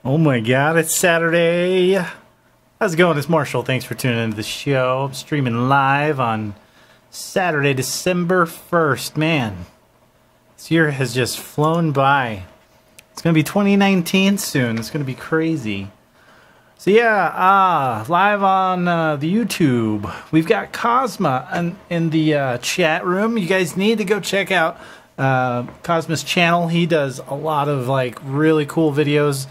Oh my god, it's Saturday. How's it going? It's Marshall. Thanks for tuning into the show. I'm streaming live on Saturday, December 1st. Man, this year has just flown by. It's going to be 2019 soon. It's going to be crazy. So yeah, live on the YouTube. We've got Cosma in the chat room. You guys need to go check out Cosma's channel. He does a lot of like really cool videos.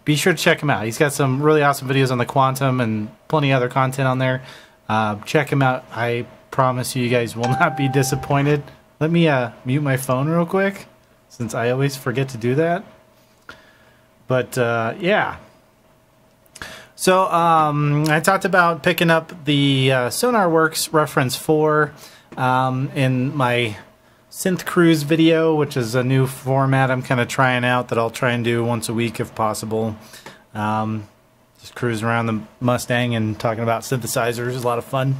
Be sure to check him out. He's got some really awesome videos on the quantum and plenty of other content on there. Check him out. I promise you guys will not be disappointed. Let me mute my phone real quick, since I always forget to do that. But yeah. So I talked about picking up the Sonarworks Reference 4 in my synth cruise video, which is a new format I'm kind of trying out that I'll try and do once a week if possible. Just cruise around the Mustang and talking about synthesizers is a lot of fun.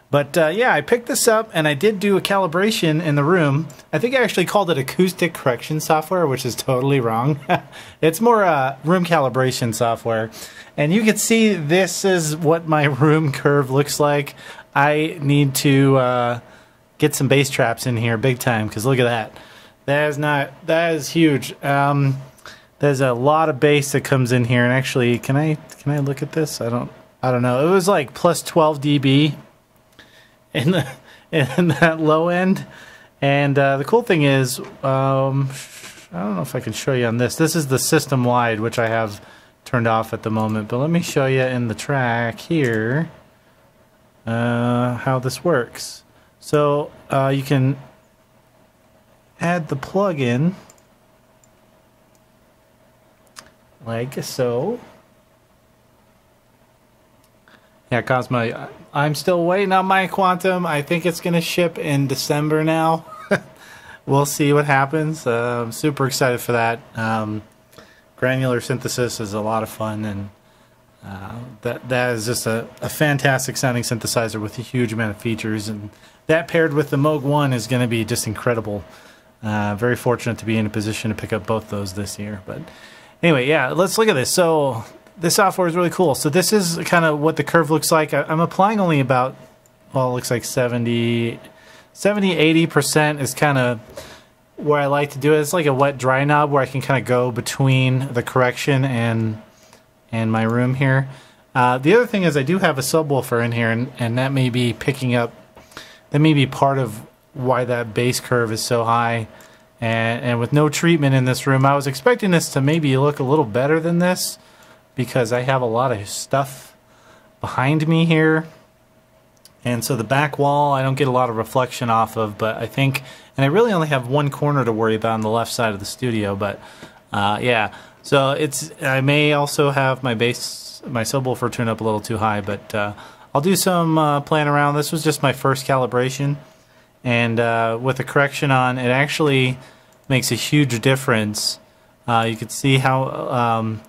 But yeah, I picked this up and I did do a calibration in the room. I think I actually called it acoustic correction software, which is totally wrong. It's more room calibration software. And you can see this is what my room curve looks like. I need to get some bass traps in here big time, because look at that. That is huge. There's a lot of bass that comes in here, and actually, can I look at this? I don't know. It was like plus 12 dB in that low end. And the cool thing is, I don't know if I can show you on this. This is the system wide, which I have turned off at the moment. But let me show you in the track here how this works. So you can add the plug-in like so. Yeah, Cosmo, I'm still waiting on my quantum. I think it's going to ship in December now. We'll see what happens. I'm super excited for that. Granular synthesis is a lot of fun, and that is just a fantastic sounding synthesizer with a huge amount of features, and that paired with the Moog 1 is going to be just incredible. Very fortunate to be in a position to pick up both those this year. But anyway, yeah, let's look at this. So this software is really cool. So this is kind of what the curve looks like. I'm applying only about, well, it looks like 70-80% is kind of where I like to do it. It's like a wet dry knob where I can kind of go between the correction and my room here. The other thing is I do have a subwoofer in here, and that may be picking up, that may be part of why that bass curve is so high. And with no treatment in this room, I was expecting this to maybe look a little better than this, because I have a lot of stuff behind me here. And so the back wall I don't get a lot of reflection off of, but I think, and I really only have one corner to worry about on the left side of the studio, but yeah. So I may also have my bass, my subwoofer turned up a little too high, but I'll do some playing around. This was just my first calibration, and with the correction on, it actually makes a huge difference. You can see how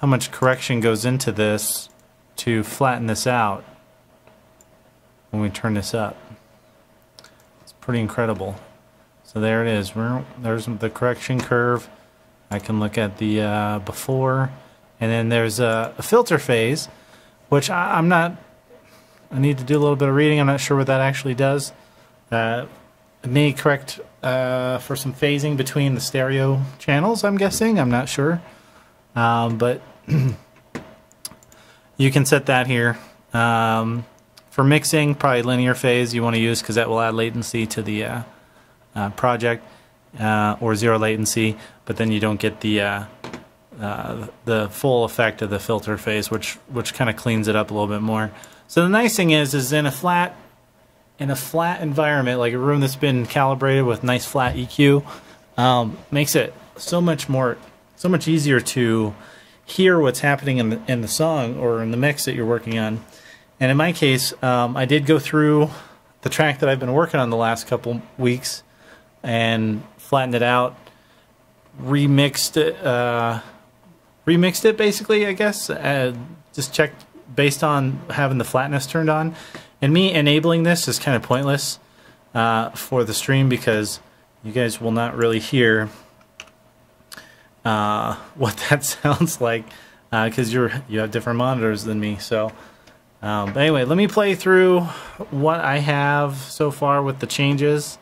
much correction goes into this to flatten this out when we turn this up. It's pretty incredible. So there it is. There's the correction curve. I can look at the before, and then there's a filter phase, which I need to do a little bit of reading. I'm not sure what that actually does. It may correct for some phasing between the stereo channels, I'm guessing. I'm not sure. But you can set that here. For mixing, probably linear phase you want to use, because that will add latency to the project, or zero latency, but then you don't get the full effect of the filter phase, which kind of cleans it up a little bit more. So the nice thing is in a flat environment, like a room that's been calibrated with nice flat EQ, makes it so much easier to hear what's happening in the song or in the mix that you're working on. And in my case, I did go through the track that I've been working on the last couple weeks and flattened it out, remixed it basically, I guess. Just checked based on having the flatness turned on. And me enabling this is kind of pointless for the stream, because you guys will not really hear what that sounds like, because you have different monitors than me. So but anyway, let me play through what I have so far with the changes.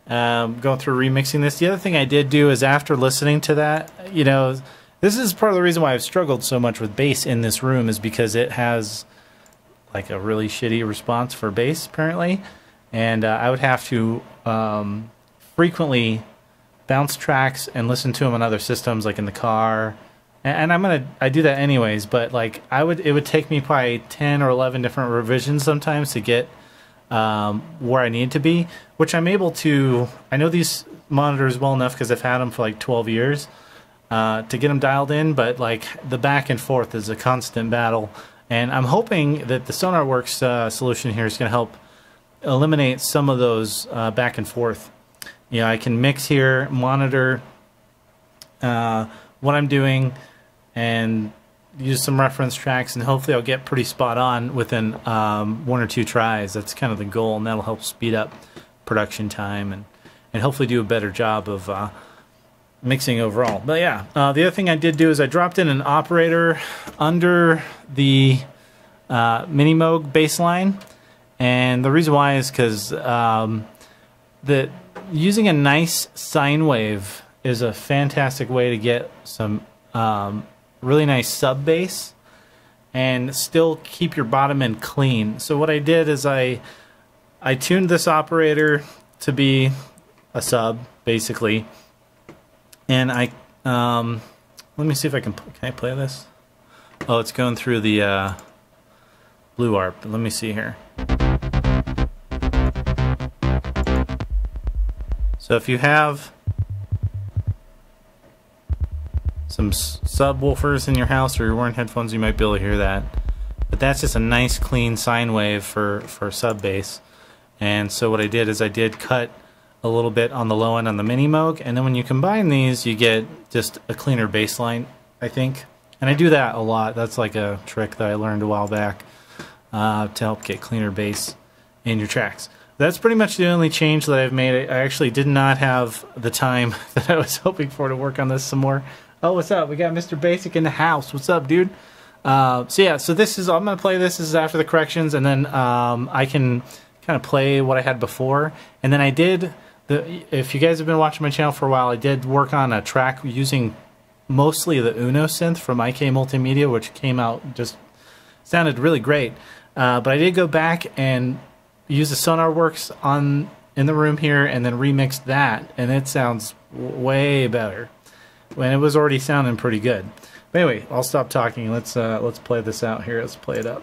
Going through remixing this. The other thing I did do is, after listening to that, this is part of the reason why I've struggled so much with bass in this room, is because it has like a really shitty response for bass apparently, and I would have to frequently bounce tracks and listen to them on other systems, like in the car. And I do that anyways, but like it would take me probably 10 or 11 different revisions sometimes to get where I need to be, which I'm able to. I know these monitors well enough because I've had them for like 12 years to get them dialed in, but like the back and forth is a constant battle, and I'm hoping that the Sonarworks solution here is going to help eliminate some of those back and forth. I can mix here, monitor what I'm doing, and use some reference tracks, and hopefully I'll get pretty spot on within 1 or 2 tries. That's kind of the goal, and that'll help speed up production time and hopefully do a better job of mixing overall. But yeah, the other thing I did do is I dropped in an operator under the Mini Moog bassline, and the reason why is because using a nice sine wave is a fantastic way to get some really nice sub bass and still keep your bottom end clean. So what I did is I tuned this operator to be a sub basically, and let me see if can I play this? Oh, it's going through the blue ARP. Let me see here. So if you have some subwoofers in your house, or you're wearing headphones, you might be able to hear that. But that's just a nice clean sine wave for sub bass. And so what I did is I did cut a little bit on the low end on the Mini Moog, and then when you combine these, you get just a cleaner bass line, I think. And I do that a lot. That's like a trick that I learned a while back to help get cleaner bass in your tracks. That's pretty much the only change that I've made. I actually did not have the time that I was hoping for to work on this some more. Oh, what's up? We got Mr. Basic in the house. What's up, dude? So yeah, so this is, I'm going to play this. This is after the corrections, and then I can kind of play what I had before. And then I did, if you guys have been watching my channel for a while, I did work on a track using mostly the Uno synth from IK Multimedia, which came out, just sounded really great. But I did go back and use the Sonarworks in the room here, and then remix that, and it sounds way better when it was already sounding pretty good. But anyway, I'll stop talking. Let's play this out here. Let's play it up.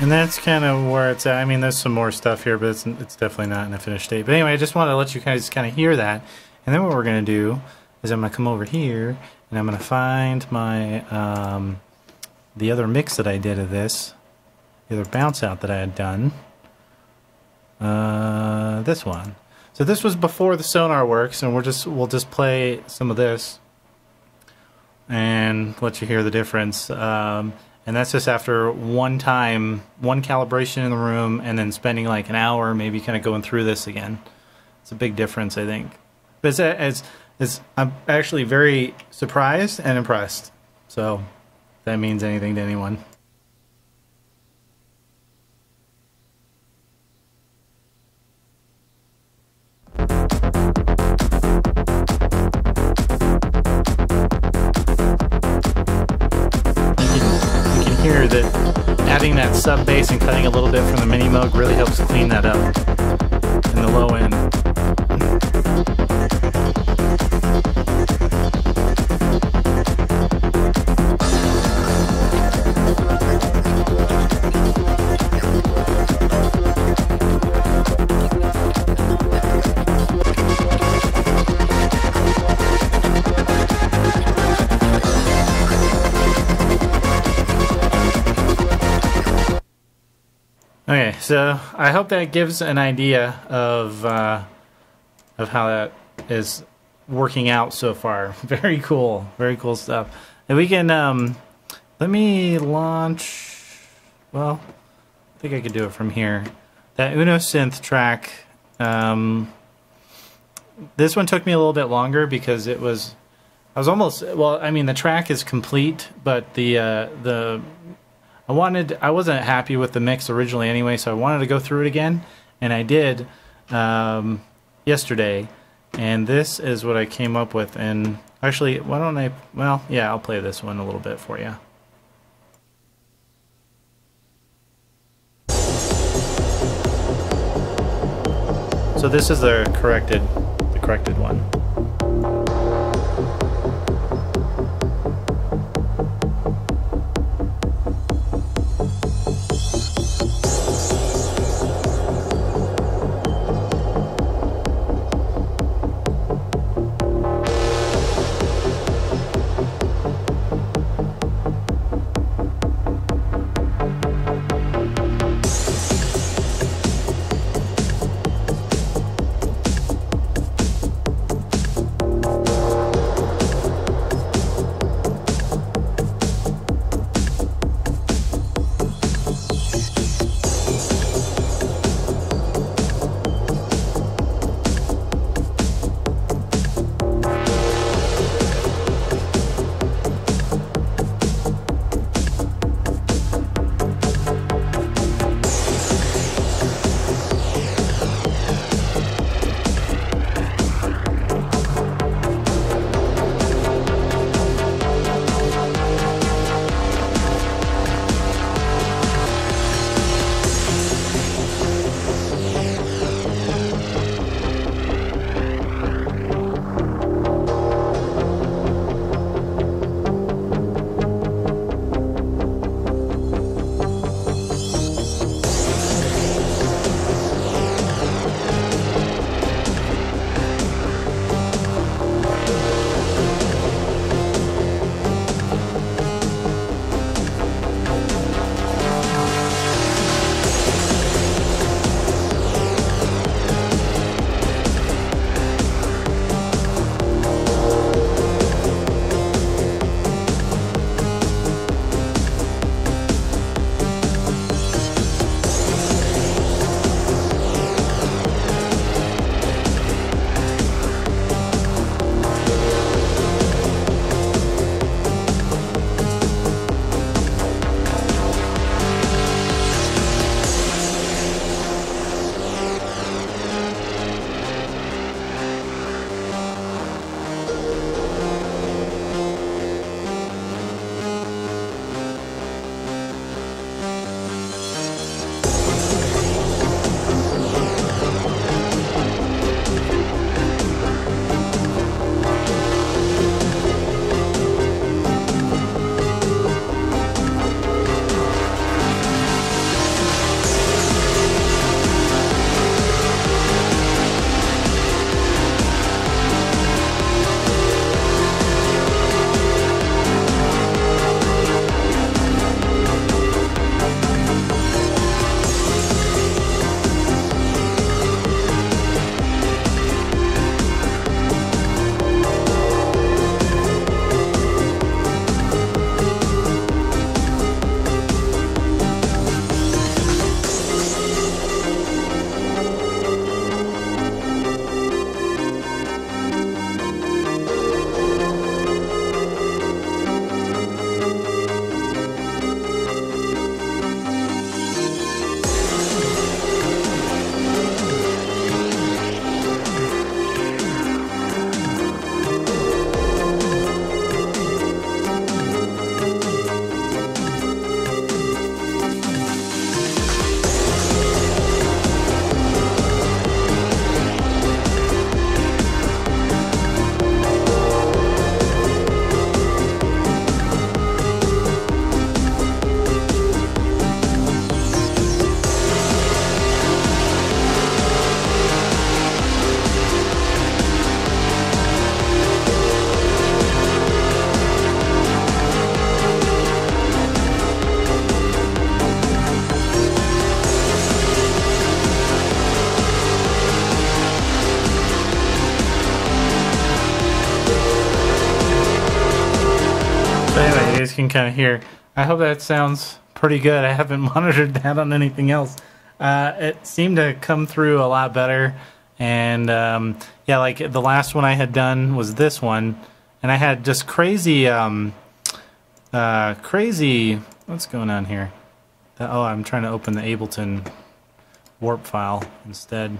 And that's kind of where it's at. I mean, there's some more stuff here, but it's definitely not in a finished state. But anyway, I just want to let you guys kind of hear that. And then what we're going to do is I'm going to come over here, and I'm going to find my the other mix that I did of this, the other bounce out that I had done. This one. So this was before the Sonarworks, and we'll just play some of this and let you hear the difference. And that's just after one calibration in the room, and then spending like an hour maybe kind of going through this again. It's a big difference, I think. But I'm actually very surprised and impressed. So if that means anything to anyone. Here that adding that sub bass and cutting a little bit from the mini Moog really helps clean that up in the low end. Okay, so I hope that gives an idea of how that is working out so far. Very cool stuff. And we can let me launch. Well, I think I could do it from here. That Uno synth track. This one took me a little bit longer because I was almost. Well, I mean the track is complete, but I wasn't happy with the mix originally anyway, so I wanted to go through it again, and I did yesterday, and this is what I came up with. And actually, why don't I, well, yeah, I'll play this one a little bit for you. So this is the corrected one. guys can kind of hear. I hope that sounds pretty good. I haven't monitored that on anything else. It seemed to come through a lot better. And yeah, like the last one I had done was this one. And I had just crazy, what's going on here? Oh, I'm trying to open the Ableton warp file instead.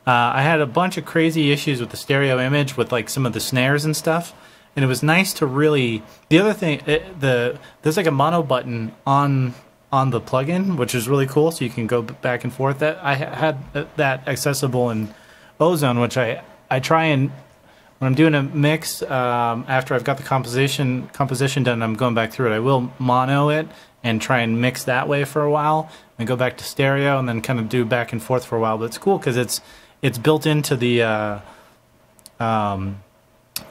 I had a bunch of crazy issues with the stereo image with like some of the snares and stuff. And it was nice to really... The other thing, there's like a mono button on the plugin, which is really cool, so you can go back and forth. That I had that accessible in Ozone, which I try and... When I'm doing a mix, after I've got the composition done, I'm going back through it. I will mono it and try and mix that way for a while, and go back to stereo, and then kind of do back and forth for a while. But it's cool because it's built into the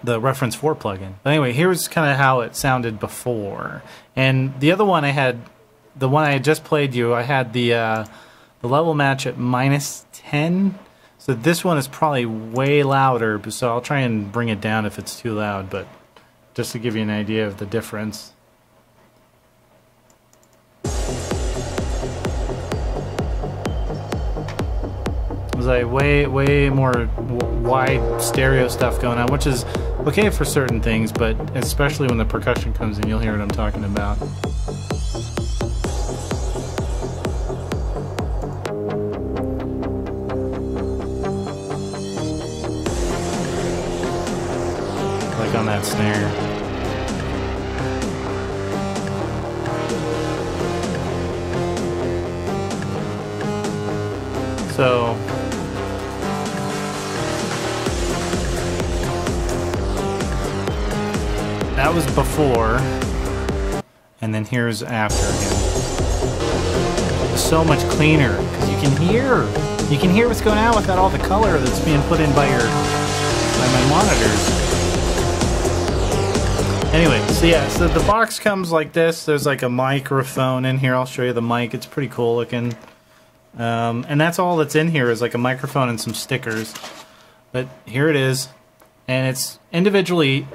Reference 4 plugin. But anyway, here's kind of how it sounded before. And the other one I had, the one I had just played you, I had the level match at -10. So this one is probably way louder, so I'll try and bring it down if it's too loud, but just to give you an idea of the difference. There's like way more wide stereo stuff going on, which is okay for certain things, but especially when the percussion comes in, you'll hear what I'm talking about. Like on that snare. So that was before, and then here's after again. It's so much cleaner because you can hear what's going on without all the color that's being put in by my monitors. Anyway, so yeah, so the box comes like this. There's like a microphone in here. I'll show you the mic. It's pretty cool looking. And that's all that's in here is like a microphone and some stickers. But here it is. And it's individually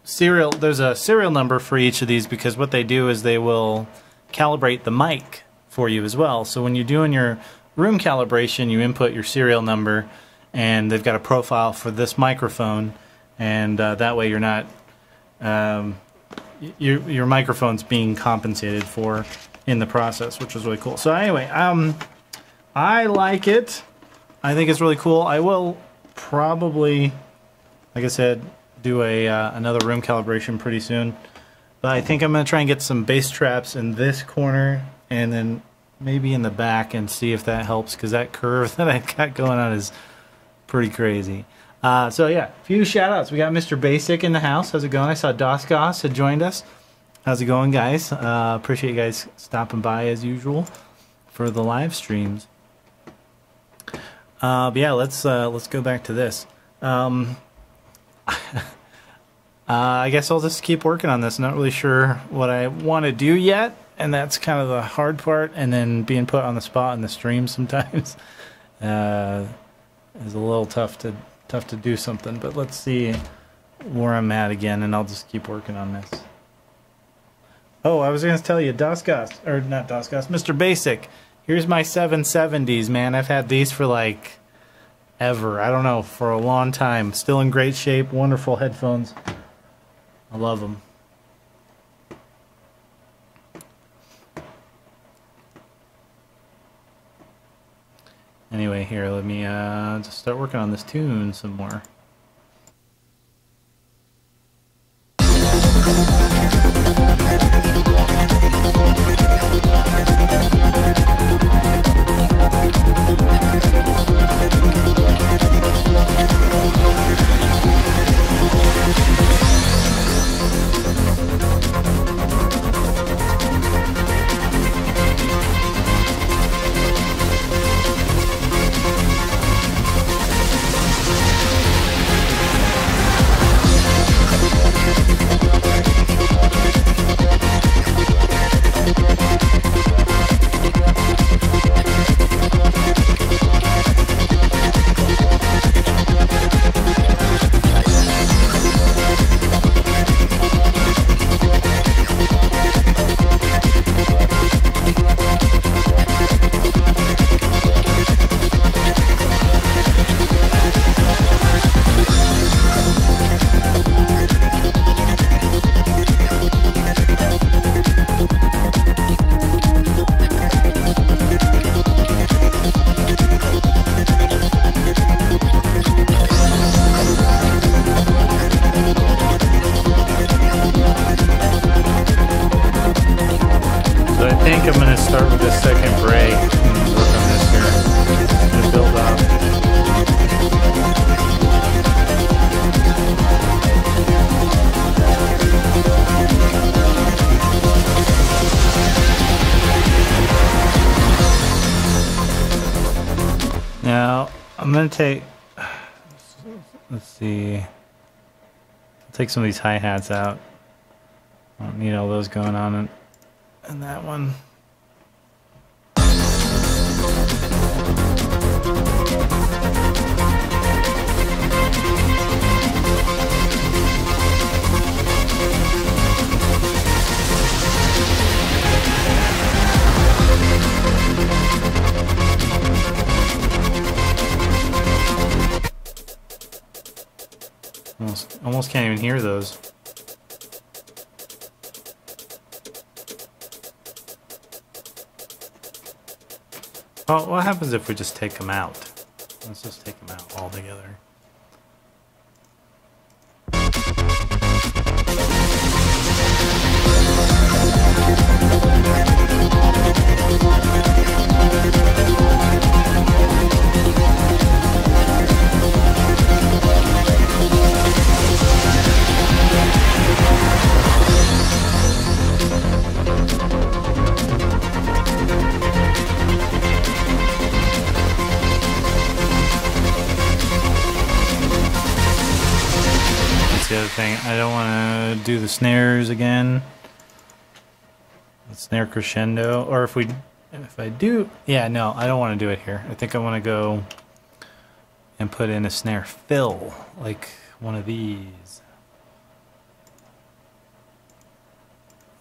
serial. There's a serial number for each of these because what they do is they will calibrate the mic for you as well. So when you're doing your room calibration, you input your serial number, and they've got a profile for this microphone, and that way you're not... your microphone's being compensated for in the process, which is really cool. So anyway, I like it. I think it's really cool. I will probably, like I said, do another room calibration pretty soon. But I think I'm going to try and get some bass traps in this corner and then maybe in the back and see if that helps, because that curve that I got going on is pretty crazy. So yeah, a few shout outs. We got Mr. Basic in the house. How's it going? I saw Doscos had joined us. How's it going, guys? Appreciate you guys stopping by as usual for the live streams. But yeah, let's go back to this. I guess I'll just keep working on this. Not really sure what I want to do yet, and that's kind of the hard part. And then being put on the spot in the stream sometimes is a little tough to do something. But let's see where I'm at again, and I'll just keep working on this. Oh, I was going to tell you, Doscos, or not Doscos, Mr. Basic. Here's my 770s, man. I've had these for like ever. I don't know, for a long time. Still in great shape. Wonderful headphones. I love them. Anyway, here, let me just start working on this tune some more. Now, I'm going to take... Let's see. I'll take some of these hi-hats out. I don't need all those going on in that one. Almost can't even hear those. Well, what happens if we just take them out? Let's just take them out altogether. The other thing, I don't want to do the snares again. The snare crescendo, or if I do, yeah, no, I don't want to do it here. I think I want to go and put in a snare fill, like one of these.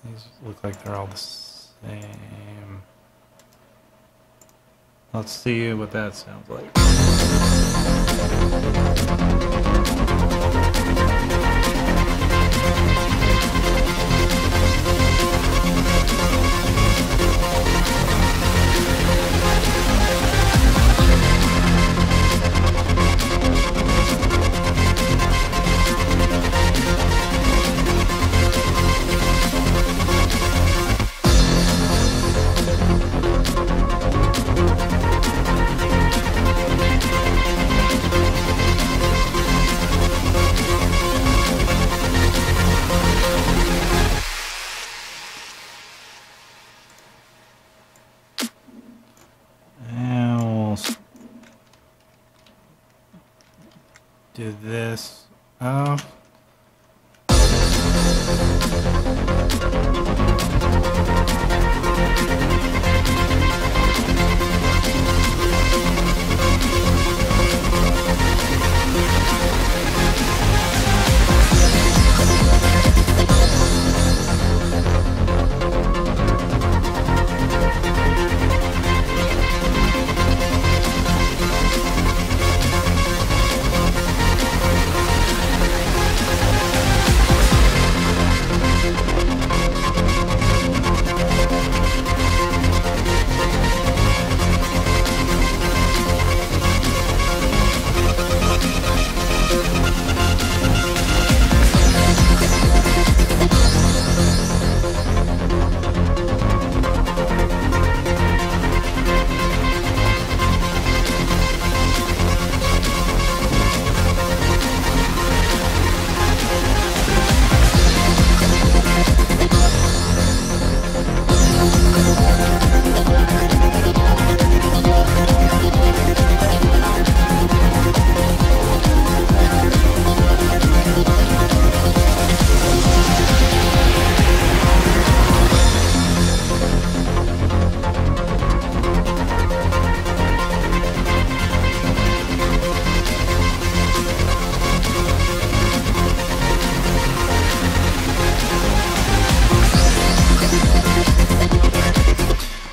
These look like they're all the same. Let's see what that sounds like. Do this.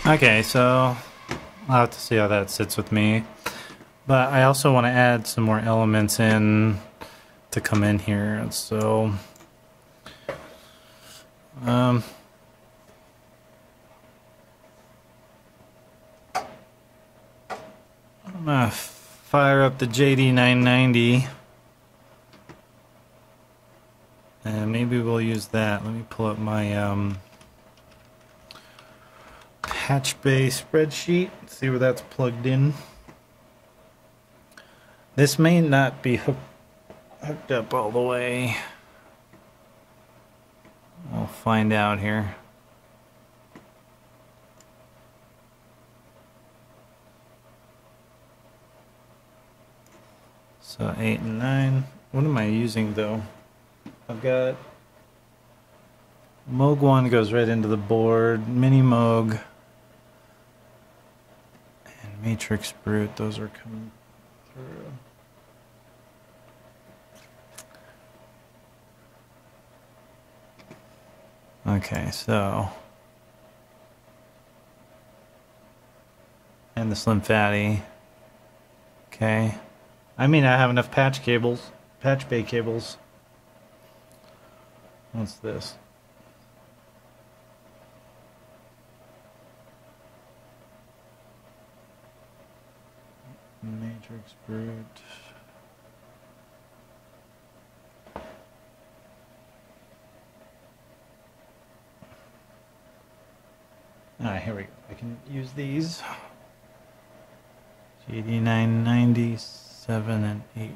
Okay, so I'll have to see how that sits with me. But I also want to add some more elements in to come in here. So I'm gonna fire up the JD990 and maybe we'll use that. Let me pull up my patch bay spreadsheet, see where that's plugged in. This may not be hooked up all the way. We'll find out here. So 8 and 9. What am I using though? I've got Moog 1 goes right into the board, Mini Moog, and Matrix Brute. Those are coming through. Okay, so. And the Slim Fatty. Okay. I mean, I have enough patch bay cables. What's this? Matrix Brute. Alright, here we go. I can use these. GD990, 7 and 8.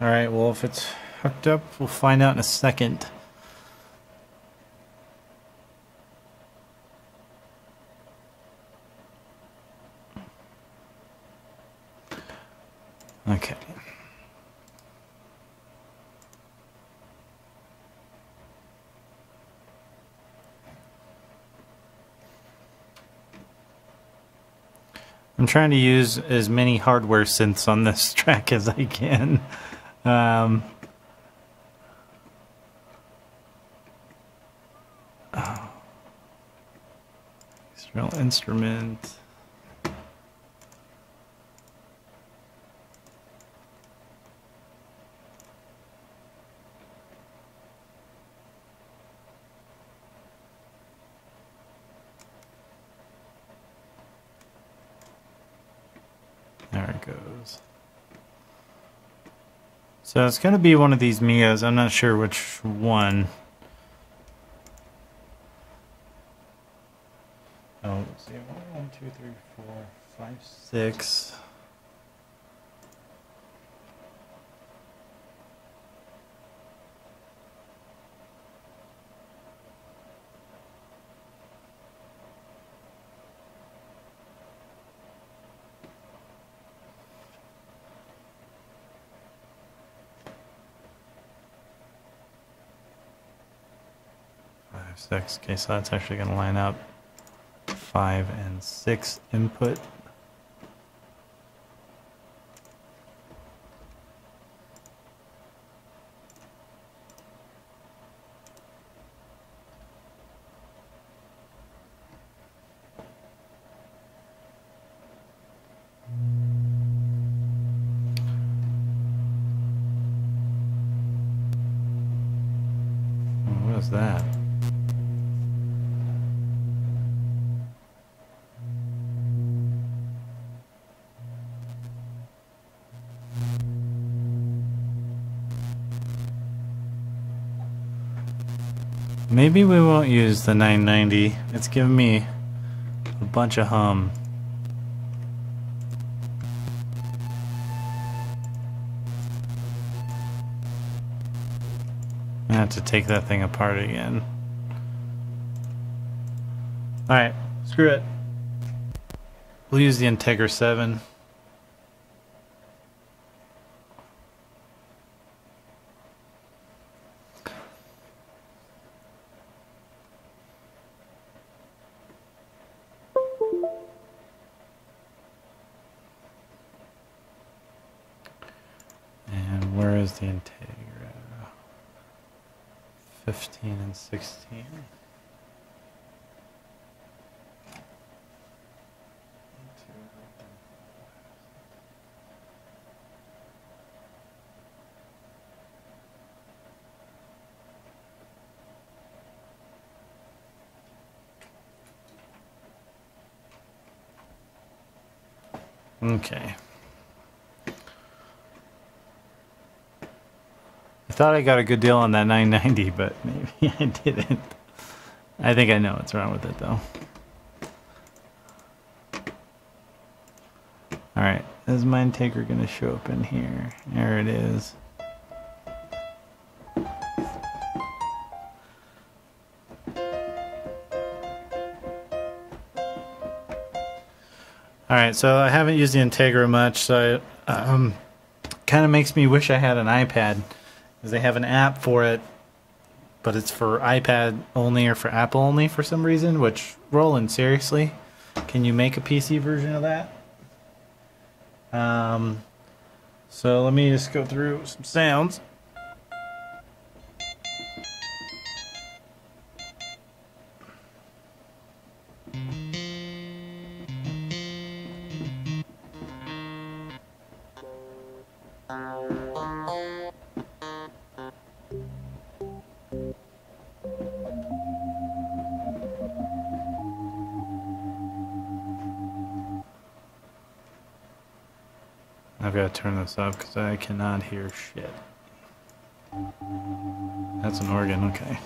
Alright, well, if it's hooked up, we'll find out in a second. Okay. I'm trying to use as many hardware synths on this track as I can. External instrument. There it goes. So it's going to be one of these Mias. I'm not sure which one. Oh, let's see. 1, 2, 3, 4, 5, 6. Six. Okay, so that's actually going to line up 5 and 6 input. What is that? Maybe we won't use the 990. It's giving me a bunch of hum. I have to take that thing apart again. Alright, screw it. We'll use the Integra 7. And where is the Integra? 15 and 16. Okay. I thought I got a good deal on that 990, but maybe I didn't. I think I know what's wrong with it, though. All right. Is my Integra going to show up in here? There it is. Alright, so I haven't used the Integra much, so kind of makes me wish I had an iPad, because they have an app for it, but it's for iPad only or for Apple only for some reason, which, Roland, seriously, can you make a PC version of that? So let me just go through some sounds. I've got to turn this up because I cannot hear shit. That's an organ, okay.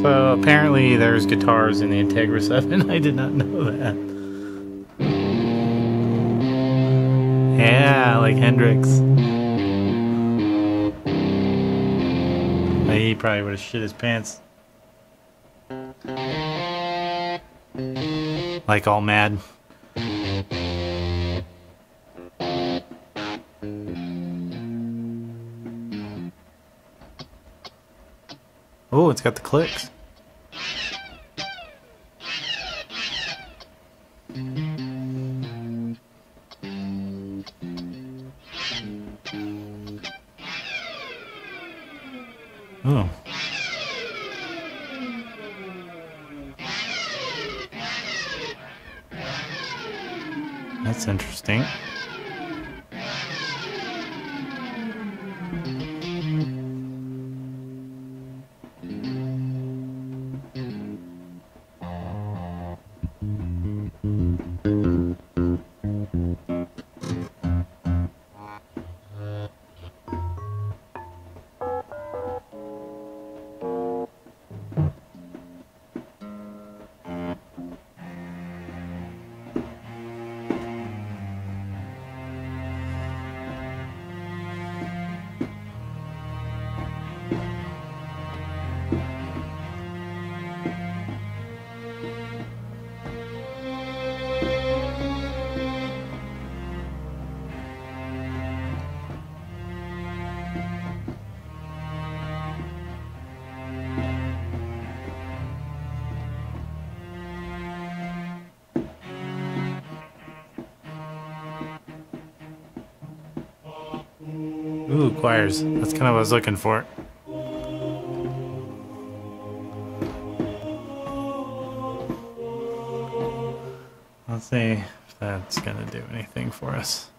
So apparently there's guitars in the Integra 7. I did not know that. Yeah, like Hendrix. He probably would have shit his pants. Like all mad. Oh, it's got the clicks. Oh. That's interesting. Ooh, choirs. That's kind of what I was looking for. Let's see if that's going to do anything for us.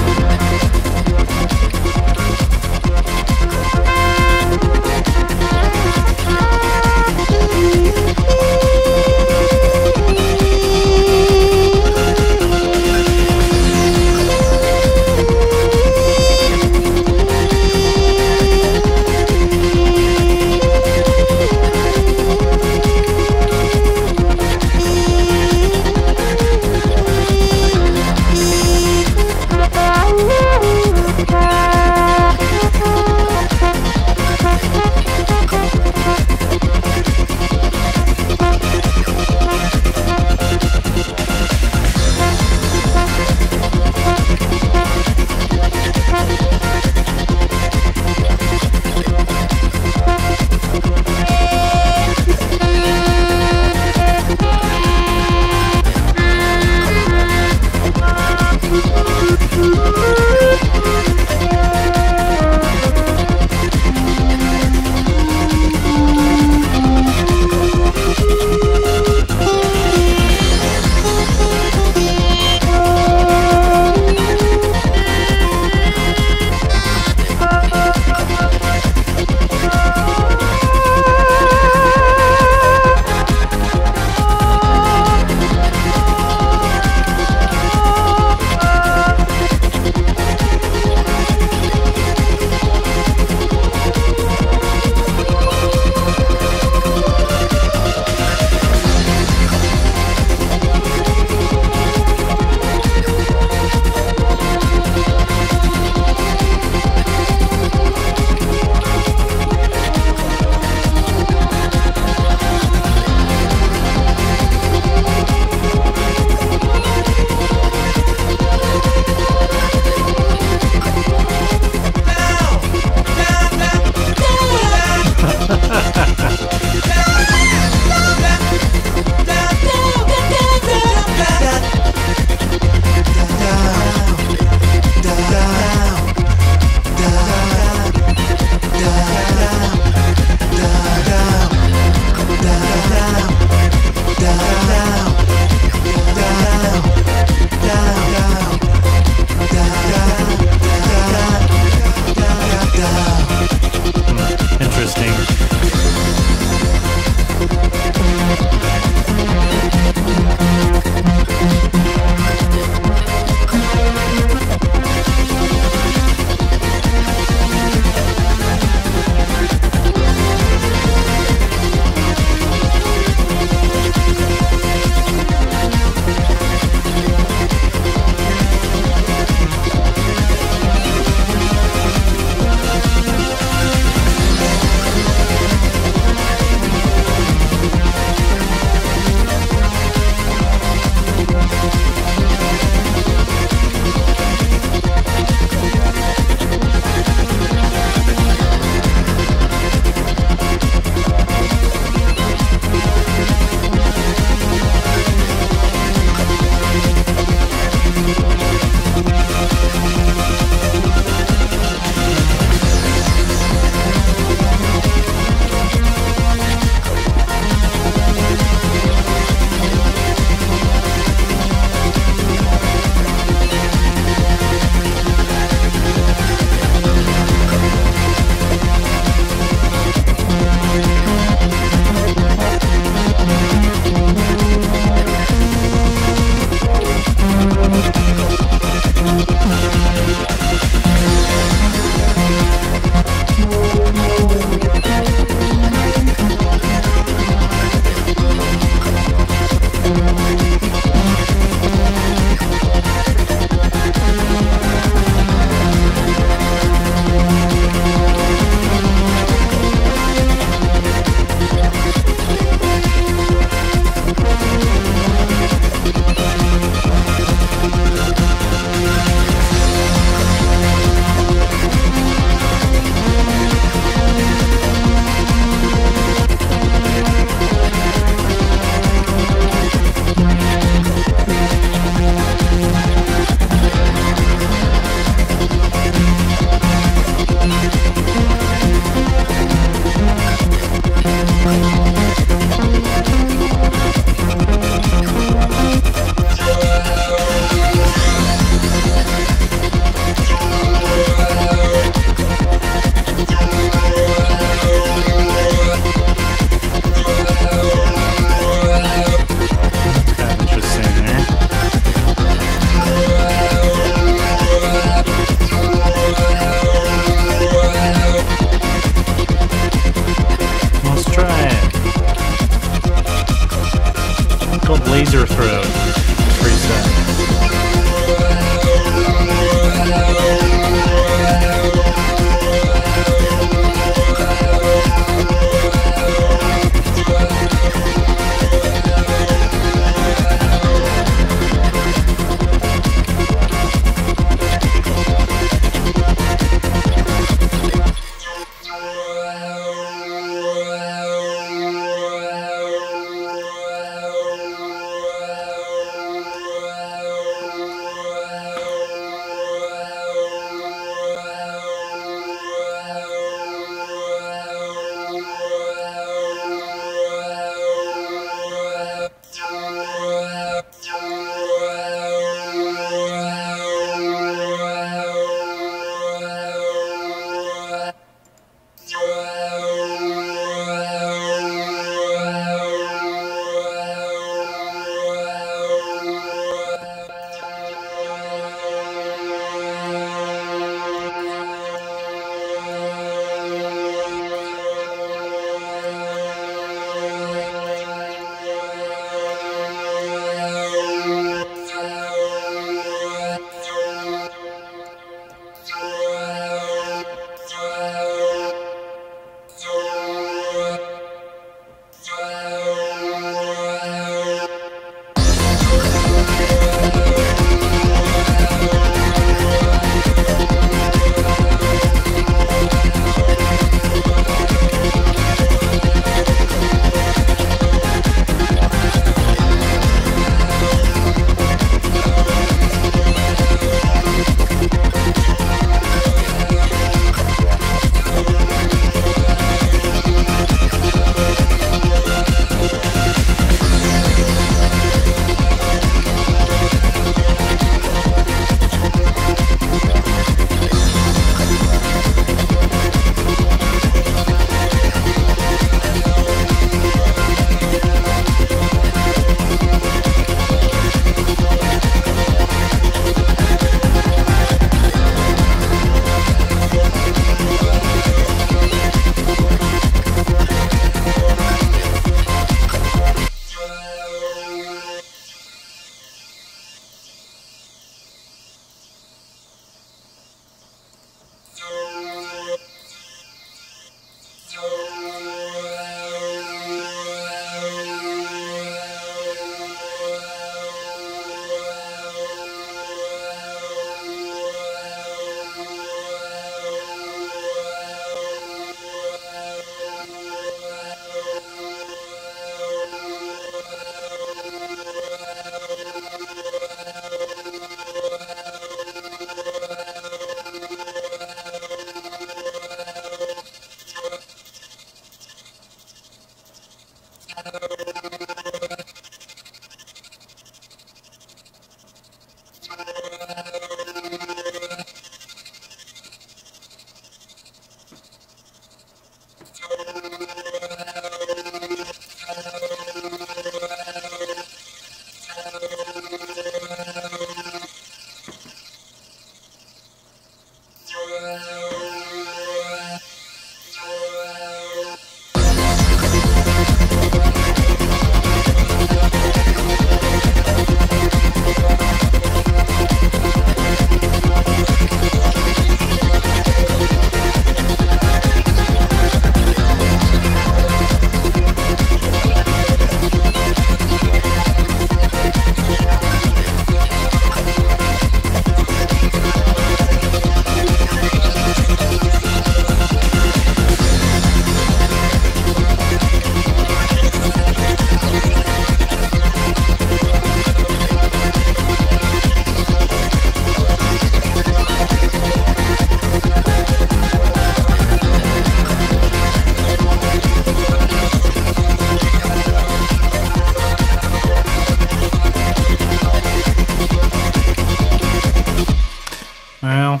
Well,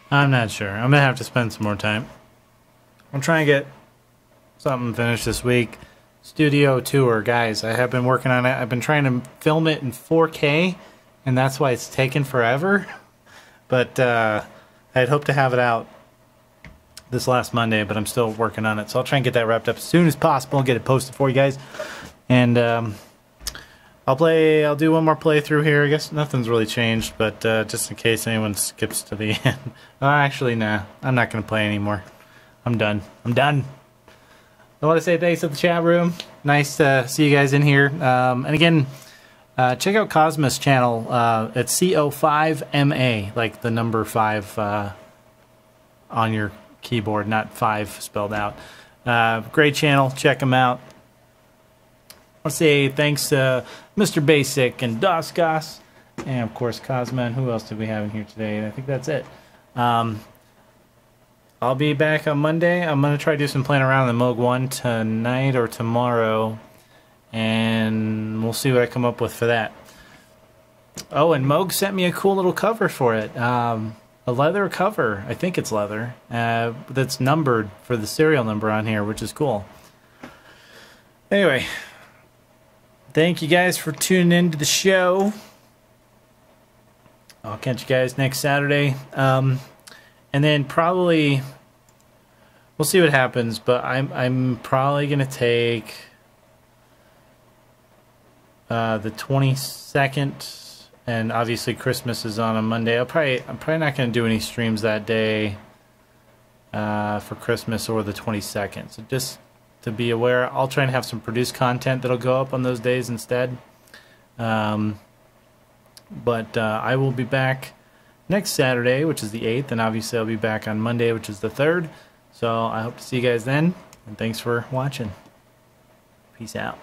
I'm not sure. I'm going to have to spend some more time. I'm trying to get something finished this week. Studio tour, guys. I have been working on it. I've been trying to film it in 4K, and that's why it's taken forever. But I'd hoped to have it out this last Monday, but I'm still working on it. So I'll try and get that wrapped up as soon as possible and get it posted for you guys. And I'll do one more playthrough here. I guess nothing's really changed, but just in case anyone skips to the end. Actually, nah. I'm not going to play anymore. I'm done. I want to say thanks to the chat room. Nice to see you guys in here. And again, check out Cosma's channel. It's CO5MA, like the number 5 on your keyboard, not 5 spelled out. Great channel. Check him out. I want to say thanks to Mr. Basic and Doscos, and of course Cosma. And who else did we have in here today? I think that's it. I'll be back on Monday. I'm going to try to do some playing around in the Moog 1 tonight or tomorrow, and we'll see what I come up with for that. Oh, and Moog sent me a cool little cover for it. A leather cover. I think it's leather. That's numbered for the serial number on here, which is cool. Anyway, thank you guys for tuning in to the show. I'll catch you guys next Saturday. And then probably, we'll see what happens, but I'm probably going to take the 22nd, and obviously Christmas is on a Monday. I'm probably not going to do any streams that day for Christmas or the 22nd. So just to be aware, I'll try and have some produced content that'll go up on those days instead. But I will be back next Saturday, which is the 8th, and obviously I'll be back on Monday, which is the 3rd. So I hope to see you guys then, and thanks for watching. Peace out.